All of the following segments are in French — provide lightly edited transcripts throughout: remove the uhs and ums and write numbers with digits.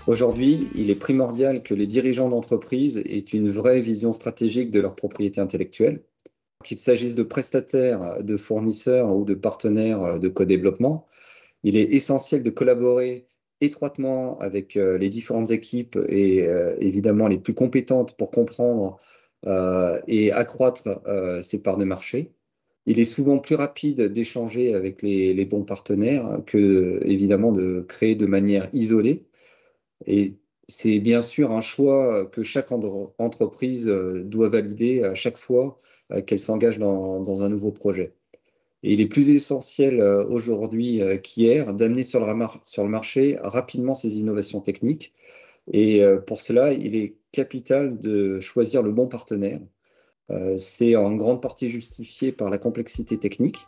Aujourd'hui, il est primordial que les dirigeants d'entreprise aient une vraie vision stratégique de leur propriété intellectuelle. Qu'il s'agisse de prestataires, de fournisseurs ou de partenaires de co-développement, il est essentiel de collaborer étroitement avec les différentes équipes et évidemment les plus compétentes pour comprendre et accroître ces parts de marché. Il est souvent plus rapide d'échanger avec les bons partenaires que, évidemment, de créer de manière isolée. Et c'est bien sûr un choix que chaque entreprise doit valider à chaque fois qu'elle s'engage dans un nouveau projet. Et il est plus essentiel aujourd'hui qu'hier d'amener sur le marché rapidement ces innovations techniques. Et pour cela, il est capital de choisir le bon partenaire. C'est en grande partie justifié par la complexité technique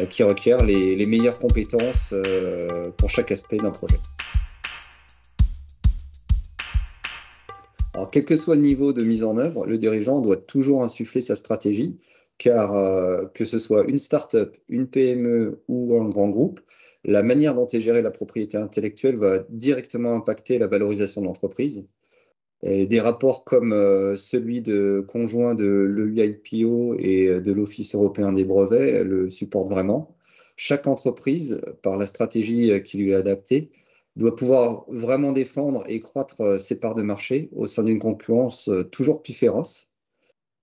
qui requiert les meilleures compétences pour chaque aspect d'un projet. Alors, quel que soit le niveau de mise en œuvre, le dirigeant doit toujours insuffler sa stratégie, car que ce soit une start-up, une PME ou un grand groupe, la manière dont est gérée la propriété intellectuelle va directement impacter la valorisation de l'entreprise. Et des rapports comme celui conjoint de l'EIPO et de l'Office européen des brevets le supportent vraiment. Chaque entreprise, par la stratégie qui lui est adaptée, doit pouvoir vraiment défendre et croître ses parts de marché au sein d'une concurrence toujours plus féroce.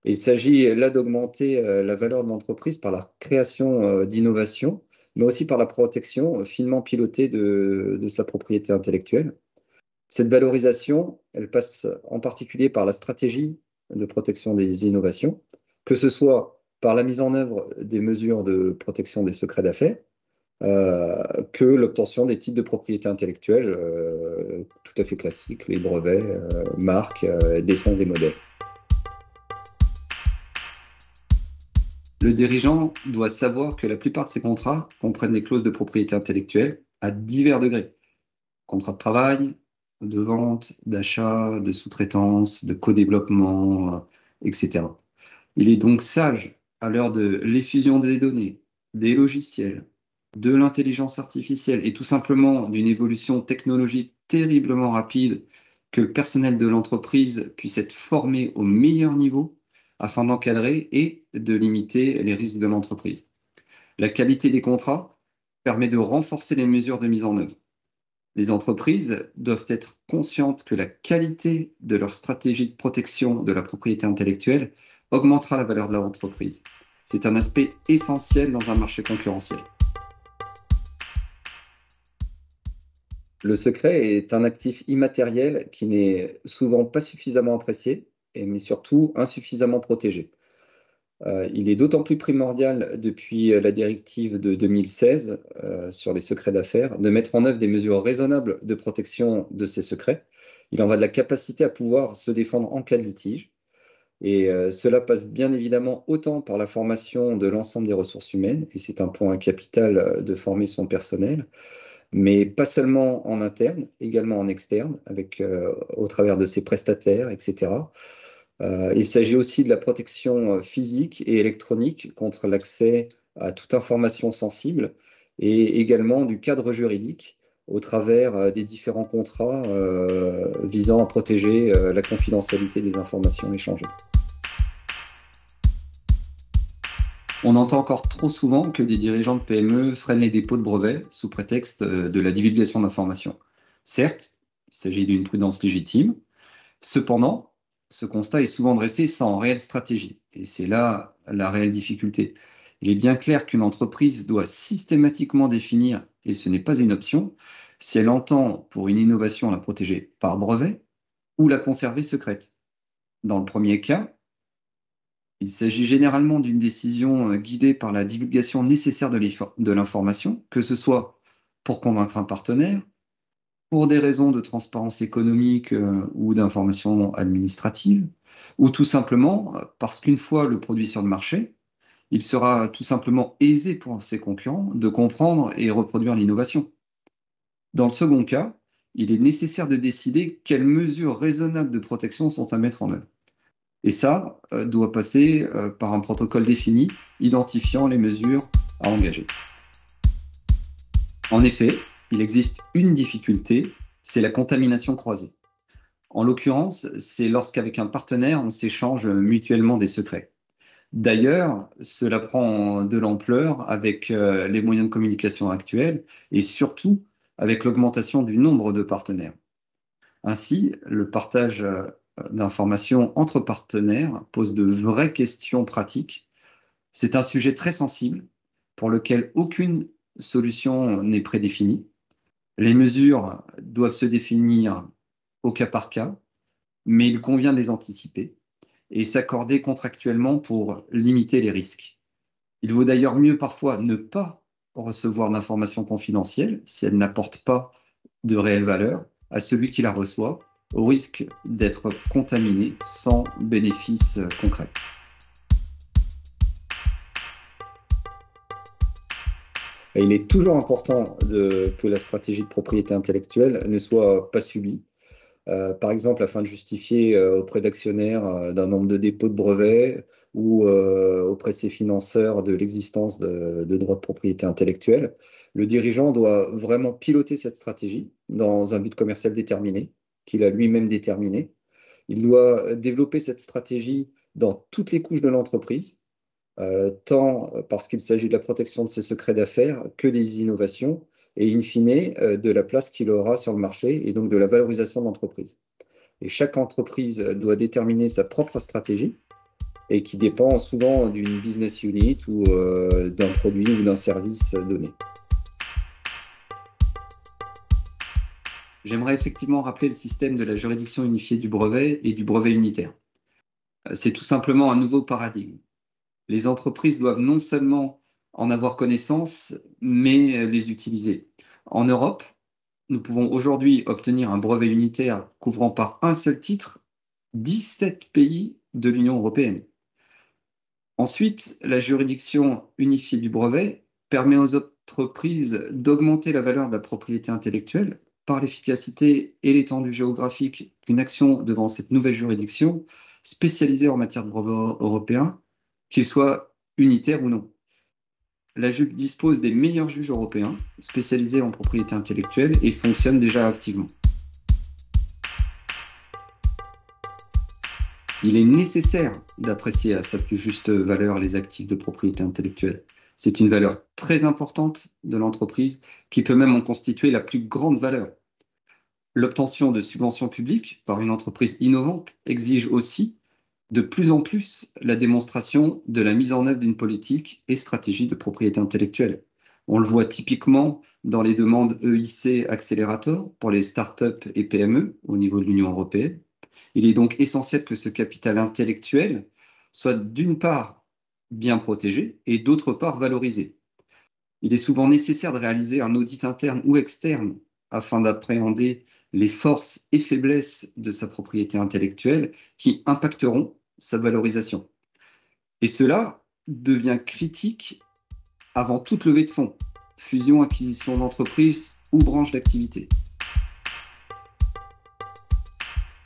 Et il s'agit là d'augmenter la valeur de l'entreprise par la création d'innovations, mais aussi par la protection finement pilotée de sa propriété intellectuelle. Cette valorisation, elle passe en particulier par la stratégie de protection des innovations, que ce soit par la mise en œuvre des mesures de protection des secrets d'affaires, que l'obtention des titres de propriété intellectuelle tout à fait classiques, les brevets, marques, dessins et modèles. Le dirigeant doit savoir que la plupart de ces contrats comprennent des clauses de propriété intellectuelle à divers degrés. Contrat de travail, de vente, d'achat, de sous-traitance, de co-développement, etc. Il est donc sage, à l'heure de l'effusion des données, des logiciels, de l'intelligence artificielle et tout simplement d'une évolution technologique terriblement rapide, que le personnel de l'entreprise puisse être formé au meilleur niveau afin d'encadrer et de limiter les risques de l'entreprise. La qualité des contrats permet de renforcer les mesures de mise en œuvre. Les entreprises doivent être conscientes que la qualité de leur stratégie de protection de la propriété intellectuelle augmentera la valeur de leur entreprise. C'est un aspect essentiel dans un marché concurrentiel. Le secret est un actif immatériel qui n'est souvent pas suffisamment apprécié, mais surtout insuffisamment protégé. Il est d'autant plus primordial depuis la directive de 2016 sur les secrets d'affaires de mettre en œuvre des mesures raisonnables de protection de ces secrets. Il en va de la capacité à pouvoir se défendre en cas de litige. Et cela passe bien évidemment autant par la formation de l'ensemble des ressources humaines, et c'est un point capital de former son personnel, mais pas seulement en interne, également en externe, au travers de ses prestataires, etc. Il s'agit aussi de la protection physique et électronique contre l'accès à toute information sensible et également du cadre juridique au travers des différents contrats visant à protéger la confidentialité des informations échangées. On entend encore trop souvent que des dirigeants de PME freinent les dépôts de brevets sous prétexte de la divulgation d'informations. Certes, il s'agit d'une prudence légitime. Cependant, ce constat est souvent dressé sans réelle stratégie. Et c'est là la réelle difficulté. Il est bien clair qu'une entreprise doit systématiquement définir, et ce n'est pas une option, si elle entend pour une innovation la protéger par brevet ou la conserver secrète. Dans le premier cas, il s'agit généralement d'une décision guidée par la divulgation nécessaire de l'information, que ce soit pour convaincre un partenaire, pour des raisons de transparence économique ou d'information administrative, ou tout simplement parce qu'une fois le produit sur le marché, Il sera tout simplement aisé pour ses concurrents de comprendre et reproduire l'innovation. Dans le second cas, il est nécessaire de décider quelles mesures raisonnables de protection sont à mettre en œuvre. Et ça doit passer par un protocole défini, identifiant les mesures à engager. En effet, il existe une difficulté, c'est la contamination croisée. En l'occurrence, c'est lorsqu'avec un partenaire, on s'échange mutuellement des secrets. D'ailleurs, cela prend de l'ampleur avec les moyens de communication actuels et surtout avec l'augmentation du nombre de partenaires. Ainsi, le partage d'informations entre partenaires pose de vraies questions pratiques. C'est un sujet très sensible pour lequel aucune solution n'est prédéfinie. Les mesures doivent se définir au cas par cas, mais il convient de les anticiper et s'accorder contractuellement pour limiter les risques. Il vaut d'ailleurs mieux parfois ne pas recevoir d'informations confidentielles si elles n'apportent pas de réelle valeur à celui qui la reçoit, au risque d'être contaminé sans bénéfice concret. Et il est toujours important que la stratégie de propriété intellectuelle ne soit pas subie. Par exemple, afin de justifier auprès d'actionnaires d'un nombre de dépôts de brevets ou auprès de ses financeurs de l'existence de droits de propriété intellectuelle, le dirigeant doit vraiment piloter cette stratégie dans un but commercial déterminé, qu'il a lui-même déterminé. Il doit développer cette stratégie dans toutes les couches de l'entreprise, tant parce qu'il s'agit de la protection de ses secrets d'affaires que des innovations, et in fine de la place qu'il aura sur le marché et donc de la valorisation de l'entreprise. Et chaque entreprise doit déterminer sa propre stratégie et qui dépend souvent d'une business unit ou d'un produit ou d'un service donné. J'aimerais effectivement rappeler le système de la juridiction unifiée du brevet et du brevet unitaire. C'est tout simplement un nouveau paradigme. Les entreprises doivent non seulement en avoir connaissance, mais les utiliser. En Europe, nous pouvons aujourd'hui obtenir un brevet unitaire couvrant par un seul titre 17 pays de l'Union européenne. Ensuite, la juridiction unifiée du brevet permet aux entreprises d'augmenter la valeur de la propriété intellectuelle par l'efficacité et l'étendue géographique d'une action devant cette nouvelle juridiction spécialisée en matière de brevet européen, qu'il soit unitaire ou non. La JUP dispose des meilleurs juges européens spécialisés en propriété intellectuelle et fonctionne déjà activement. Il est nécessaire d'apprécier à sa plus juste valeur les actifs de propriété intellectuelle. C'est une valeur très importante de l'entreprise qui peut même en constituer la plus grande valeur. L'obtention de subventions publiques par une entreprise innovante exige aussi de plus en plus la démonstration de la mise en œuvre d'une politique et stratégie de propriété intellectuelle. On le voit typiquement dans les demandes EIC Accelerator pour les startups et PME au niveau de l'Union européenne. Il est donc essentiel que ce capital intellectuel soit d'une part bien protégé et d'autre part valorisé. Il est souvent nécessaire de réaliser un audit interne ou externe afin d'appréhender les forces et faiblesses de sa propriété intellectuelle qui impacteront sa valorisation. Et cela devient critique avant toute levée de fonds, fusion, acquisition d'entreprise ou branche d'activité.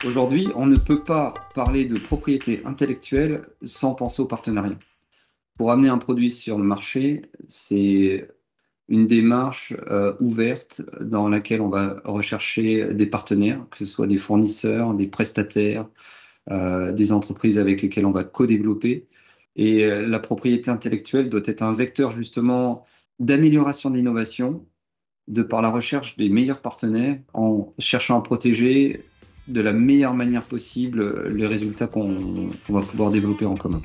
Aujourd'hui, on ne peut pas parler de propriété intellectuelle sans penser au partenariat. Pour amener un produit sur le marché, c'est une démarche ouverte dans laquelle on va rechercher des partenaires, que ce soit des fournisseurs, des prestataires, des entreprises avec lesquelles on va co-développer. Et la propriété intellectuelle doit être un vecteur justement d'amélioration de l'innovation, de par la recherche des meilleurs partenaires, en cherchant à protéger de la meilleure manière possible les résultats qu'on va pouvoir développer en commun.